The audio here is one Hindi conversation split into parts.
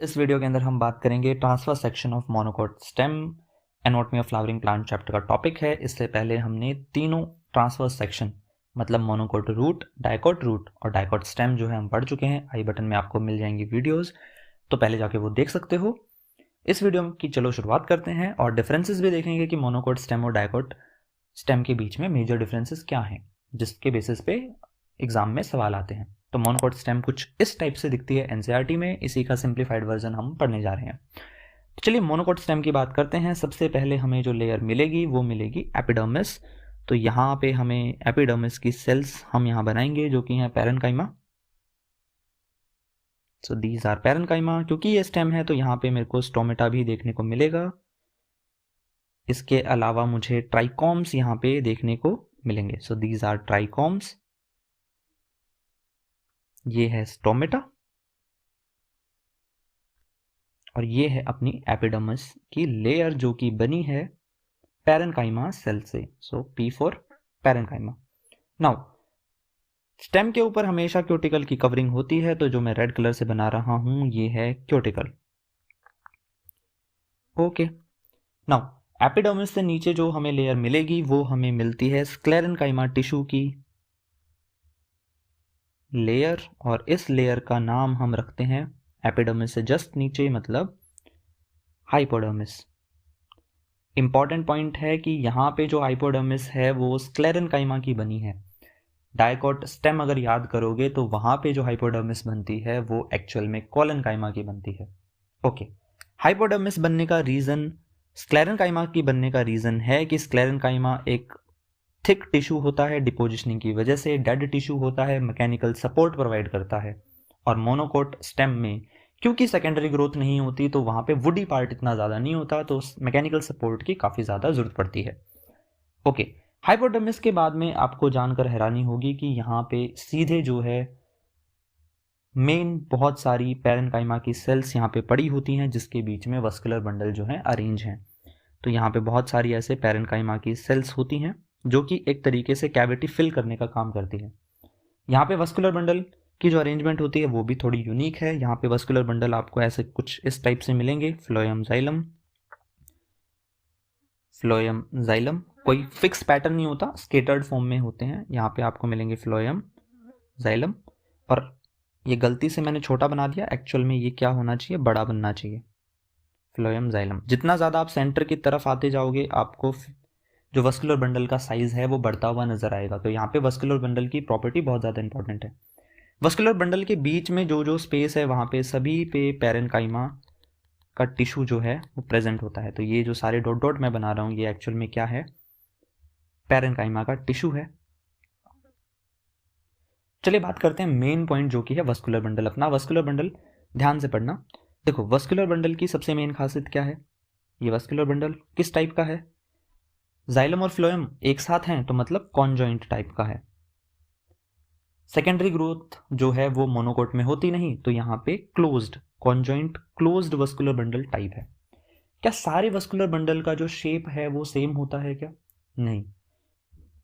इस वीडियो के अंदर हम बात करेंगे transfer section of monocot stem anatomy of flowering plant chapter का टॉपिक है। इससे पहले हमने तीनों ट्रांसफर सेक्शन मतलब मोनोकोट रूट, डाइकोट रूट और डाइकोट स्टेम जो है हम पढ़ चुके हैं। आई बटन में आपको मिल जाएंगी वीडियोस, तो पहले जाके वो देख सकते हो। इस वीडियो की चलो शुरुआत करते हैं और डिफरेंसेस भी देखेंगे कि मोनोकोट स्टेम और डाइकोट स्टेम के बीच में मेजर डिफरेंसेस क्या हैं, जिसके बेसिस पे एग्जाम में सवाल आते हैं। तो मोनोकोट स्टेम कुछ इस टाइप से दिखती है एनसीईआरटी में, इसी का सिंप्लीफाइड वर्जन हम पढ़ने जा रहे हैं। तो चलिए मोनोकोट स्टेम की बात करते हैं। सबसे पहले हमें जो लेयर मिलेगी वो मिलेगी एपिडर्मिस। तो यहाँ पे हमें एपिडर्मिस की सेल्स हम यहाँ बनाएंगे जो कि हैं parenchyma. So these are parenchyma. क्योंकि ये स्टेम है तो यहाँ पे मेरे को स्टोमेटा भी देखने को मिलेगा। इसके अलावा मुझे ट्राइकॉम्स यहाँ पे देखने को मिलेंगे। So these are trichomes. ये है स्टोमेटा और ये है अपनी एपिडर्मिस की लेयर जो कि बनी है पैरेन्काइमा सेल से। सो P for parenchyma. Now stem के ऊपर हमेशा क्यूटिकल की कवरिंग होती है, तो जो मैं रेड कलर से बना रहा हूं ये है क्यूटिकल। ओके, नाउ एपिडर्मिस से नीचे जो हमें लेयर मिलेगी वो हमें मिलती है स्क्लेरेन्काइमा टिश्यू की लेयर, और इस लेयर का नाम हम रखते हैं एपिडर्मिस से जस्ट नीचे मतलब हाइपोडर्मिस। इंपॉर्टेंट पॉइंट है कि यहाँ पे जो हाइपोडर्मिस है वो स्क्लेरेन्काइमा की बनी है। डाइकोट स्टेम अगर याद करोगे तो वहाँ पे जो हाइपोडर्मिस बनती है वो एक्चुअल में कोलेनकाइमा की बनती है। ओके, हाइपोडर्मिस बनने का रीज़न, स्क्लेरेन्काइमा की बनने का रीज़न है कि स्क्लेरेन्काइमा एक थिक टिश्यू होता है, डिपोजिशनिंग की वजह से डेड टिश्यू होता है, मैकेनिकल सपोर्ट प्रोवाइड करता है। और मोनोकोट स्टेम में क्योंकि सेकेंडरी ग्रोथ नहीं होती तो वहाँ पे वुडी पार्ट इतना ज़्यादा नहीं होता, तो मैकेनिकल सपोर्ट की काफ़ी ज़्यादा ज़रूरत पड़ती है। ओके, हाइपोडर्मिस के बाद में आपको जानकर हैरानी होगी कि यहाँ पे सीधे जो है मेन बहुत सारी पैरेन्काइमा की सेल्स यहाँ पे पड़ी होती हैं जिसके बीच में वस्कुलर बंडल जो है अरेंज हैं। तो यहाँ पे बहुत सारी ऐसे पैरेन्काइमा की सेल्स होती हैं जो कि एक तरीके से कैविटी फिल करने का काम करती है। यहाँ पे वस्कुलर बंडल की जो अरेंजमेंट होती है वो भी थोड़ी यूनिक है। यहाँ पे वस्कुलर बंडल आपको ऐसे कुछ इस टाइप से मिलेंगे, फ्लोएम जाइलम, फ्लोएम जाइलम। कोई फिक्स पैटर्न नहीं होता, स्केटर्ड फॉर्म में होते हैं। यहाँ पे आपको मिलेंगे फ्लोएम जाइलम, और ये गलती से मैंने छोटा बना दिया, एक्चुअल में ये क्या होना चाहिए, बड़ा बनना चाहिए, फ्लोएम जाइलम। जितना ज़्यादा आप सेंटर की तरफ आते जाओगे आपको जो वस्कुलर बंडल का साइज है वो बढ़ता हुआ नजर आएगा। तो यहाँ पे वस्कुलर बंडल की प्रॉपर्टी बहुत ज़्यादा इंपॉर्टेंट है। वस्कुलर बंडल के बीच में जो जो स्पेस है वहाँ पे सभी पे पैरेन्काइमा का टिश्यू जो है वो प्रेजेंट होता है। तो ये जो सारे डॉट डॉट मैं बना रहा हूँ ये एक्चुअल में क्या है, पैरेन्काइमा का टिश्यू है। चलिए बात करते हैं मेन पॉइंट जो कि है वस्कुलर बंडल। अपना वस्कुलर बंडल ध्यान से पढ़ना। देखो वस्कुलर बंडल की सबसे मेन खासियत क्या है, ये वस्कुलर बंडल किस टाइप का है, जाइलम और फ्लोएम एक साथ हैं तो मतलब कॉन्जॉइंट टाइप का है। सेकेंडरी ग्रोथ जो है वो मोनोकोट में होती नहीं, तो यहाँ पे closed conjoint closed vascular bundle type है। क्या सारे वस्कुलर बंडल का जो शेप है वो सेम होता है क्या, नहीं।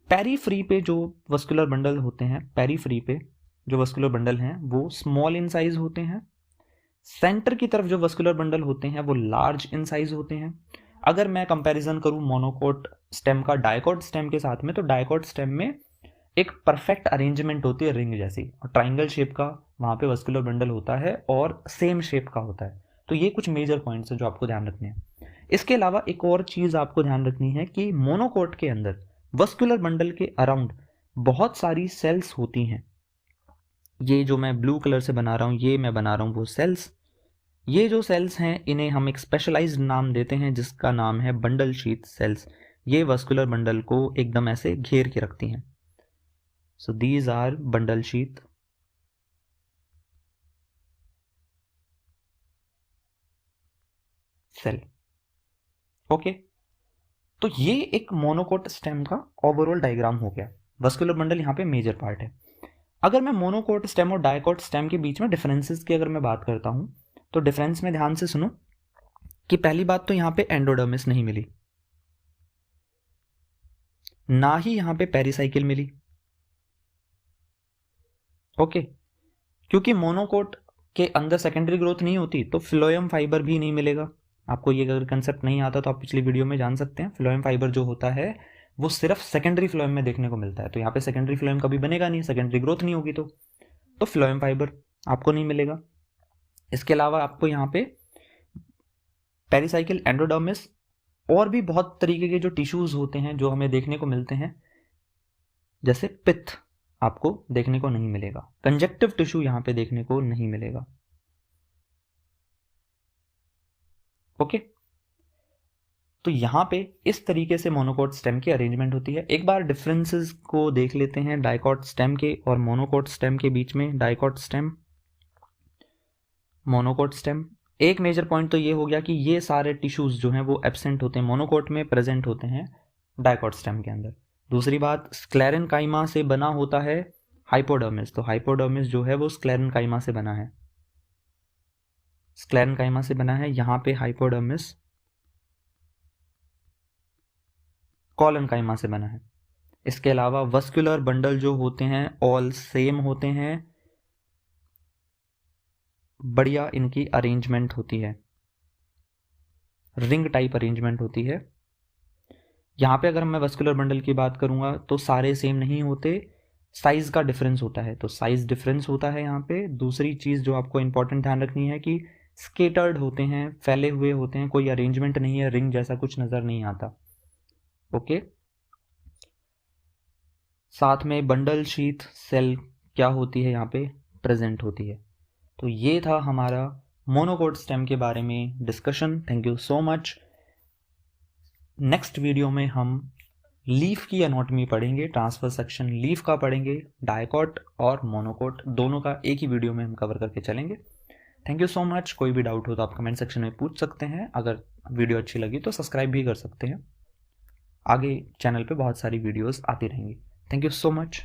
पेरीफ्री पे जो वस्कुलर बंडल होते हैं, पेरीफ्री पे जो वस्कुलर बंडल हैं वो स्मॉल इन साइज होते हैं। सेंटर की तरफ जो वस्कुलर बंडल होते हैं वो लार्ज इन साइज होते हैं। अगर मैं कंपैरिजन करूं मोनोकोट स्टेम का डाइकोट स्टेम के साथ में, तो डाइकोट स्टेम में एक परफेक्ट अरेंजमेंट होती है रिंग जैसी, और ट्राइंगल शेप का वहाँ पे वस्कुलर बंडल होता है और सेम शेप का होता है। तो ये कुछ मेजर पॉइंट्स हैं जो आपको ध्यान रखने हैं। इसके अलावा एक और चीज़ आपको ध्यान रखनी है कि मोनोकोट के अंदर वस्कुलर बंडल के अराउंड बहुत सारी सेल्स होती हैं। ये जो मैं ब्लू कलर से बना रहा हूँ ये मैं बना रहा हूँ वो सेल्स। ये जो सेल्स हैं इन्हें हम एक स्पेशलाइज्ड नाम देते हैं जिसका नाम है बंडल शीथ सेल्स। ये वस्कुलर बंडल को एकदम ऐसे घेर के रखती हैं। So these are bundle sheath cell. Okay, तो ये एक मोनोकोट स्टेम का ओवरऑल डायग्राम हो गया। वस्कुलर बंडल यहाँ पे मेजर पार्ट है। अगर मैं मोनोकोट स्टेम और डाइकोट स्टेम के बीच में डिफरेंसेस की अगर मैं बात करता हूँ तो डिफरेंस में ध्यान से सुनो कि पहली बात तो यहाँ पे एंडोडर्मिस नहीं मिली, ना ही यहाँ पे पेरिसाइकिल मिली। ओके, क्योंकि मोनोकोट के अंदर सेकेंडरी ग्रोथ नहीं होती तो फ्लोएम फाइबर भी नहीं मिलेगा। आपको ये अगर कंसेप्ट नहीं आता तो आप पिछली वीडियो में जान सकते हैं। फ्लोएम फाइबर जो होता है वो सिर्फ सेकेंडरी फ्लोएम में देखने को मिलता है, तो यहाँ पे सेकेंडरी फ्लोएम कभी बनेगा नहीं, सेकेंडरी ग्रोथ नहीं होगी तो फ्लोएम फाइबर आपको नहीं मिलेगा। इसके अलावा आपको यहाँ पे पेरिसाइकिल, एंडोडर्मिस और भी बहुत तरीके के जो टिश्यूज होते हैं जो हमें देखने को मिलते हैं, जैसे पित्त आपको देखने को नहीं मिलेगा, कंजक्टिव टिश्यू यहाँ पे देखने को नहीं मिलेगा। ओके, तो यहाँ पे इस तरीके से मोनोकोट स्टेम की अरेंजमेंट होती है। एक बार डिफरेंसेस को देख लेते हैं डाइकोट स्टेम के और मोनोकोट स्टेम के बीच में। डाइकोट स्टेम, मोनोकोट स्टेम, एक मेजर पॉइंट तो ये हो गया कि ये सारे टिश्यूज जो हैं वो एब्सेंट होते हैं, मोनोकोट में प्रेजेंट होते हैं डाइकोट स्टेम के अंदर। दूसरी बात, स्क्लेरेनकाइमा से बना होता है हाइपोडर्मिस, तो हाइपोडर्मिस जो है वो स्क्लेरेनकाइमा से बना है, स्क्लेरेनकाइमा से बना है। यहाँ पे हाइपोडर्मिस कॉलनकाइमा से बना है। इसके अलावा वस्कुलर बंडल जो होते हैं ऑल सेम होते हैं, बढ़िया इनकी अरेंजमेंट होती है, रिंग टाइप अरेंजमेंट होती है। यहाँ पे अगर मैं वस्कुलर बंडल की बात करूँगा तो सारे सेम नहीं होते, साइज का डिफरेंस होता है, तो साइज डिफरेंस होता है यहाँ पे। दूसरी चीज़ जो आपको इंपॉर्टेंट ध्यान रखनी है कि स्केटर्ड होते हैं, फैले हुए होते हैं, कोई अरेंजमेंट नहीं है, रिंग जैसा कुछ नज़र नहीं आता। ओके, साथ में बंडल शीथ सेल क्या होती है यहाँ पे प्रेजेंट होती है। तो ये था हमारा मोनोकोट स्टेम के बारे में discussion. Thank you so much. Next video में हम लीफ की एनाटॉमी पढ़ेंगे, ट्रांसफर सेक्शन लीफ का पढ़ेंगे, डाइकोट और मोनोकोट दोनों का एक ही वीडियो में हम कवर करके चलेंगे। Thank you so much. कोई भी डाउट हो तो आप कमेंट सेक्शन में पूछ सकते हैं। अगर वीडियो अच्छी लगी तो सब्सक्राइब भी कर सकते हैं। आगे चैनल पे बहुत सारी वीडियोस आती रहेंगी। Thank you so much.